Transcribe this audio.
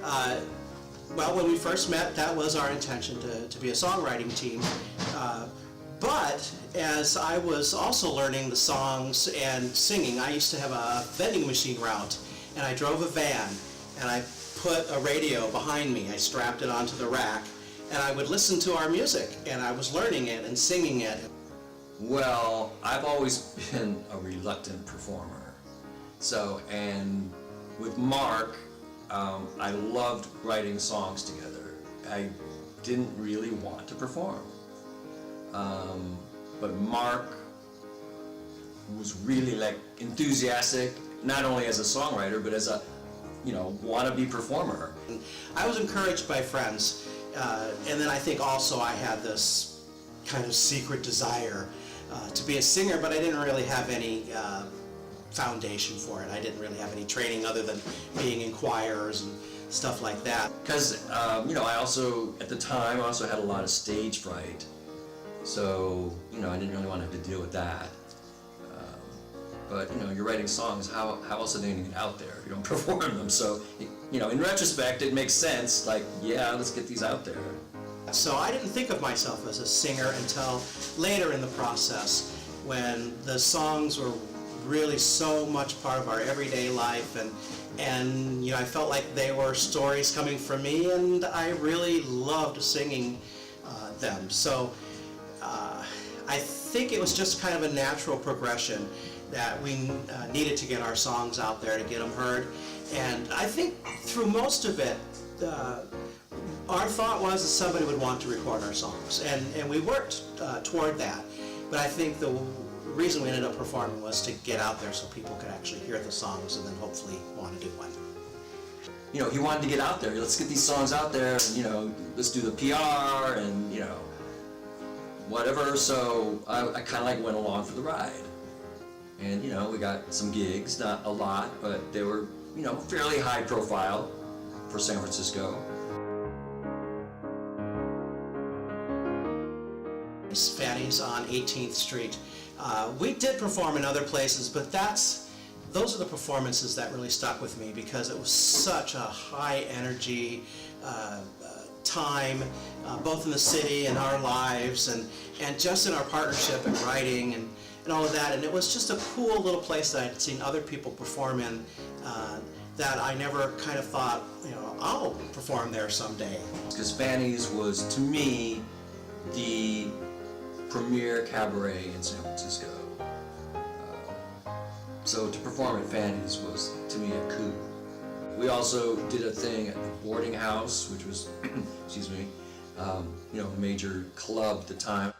Well, when we first met, that was our intention to be a songwriting team. But as I was also learning the songs and singing, I used to have a vending machine route, and I drove a van, and I put a radio behind me. I strapped it onto the rack, and I would listen to our music, and I was learning it and singing it. Well, I've always been a reluctant performer. So, and with Mark, I loved writing songs together. I didn't really want to perform. But Mark was really like enthusiastic, not only as a songwriter, but as a, wannabe performer. I was encouraged by friends, and then I think also I had this kind of secret desire to be a singer, but I didn't really have any foundation for it. I didn't really have any training other than being in choirs and stuff like that. Because, I also, at the time, I also had a lot of stage fright. So, I didn't really want to have to deal with that. But, you're writing songs, how else are they going to get out there if you don't perform them? So, in retrospect, it makes sense, like, yeah, let's get these out there. So I didn't think of myself as a singer until later in the process, when the songs were really so much part of our everyday life, and I felt like they were stories coming from me, and I really loved singing them. So I think it was just kind of a natural progression that we needed to get our songs out there to get them heard. And I think through most of it, our thought was that somebody would want to record our songs, and we worked toward that. But I think the reason we ended up performing was to get out there so people could actually hear the songs and then hopefully want to do one. He wanted to get out there. Let's get these songs out there, and, let's do the PR and, whatever. So I kind of like went along for the ride. And, we got some gigs, not a lot, but they were, fairly high profile for San Francisco. Fanny's on 18th Street. We did perform in other places, but those are the performances that really stuck with me because it was such a high energy time, both in the city and our lives, and just in our partnership and writing and all of that. And it was just a cool little place that I'd seen other people perform in that I never kind of thought, I'll perform there someday. Because Fanny's was, to me, the premier cabaret in San Francisco. So to perform at Fanny's was, to me, a coup. We also did a thing at the boarding house, which was, excuse me, a major club at the time.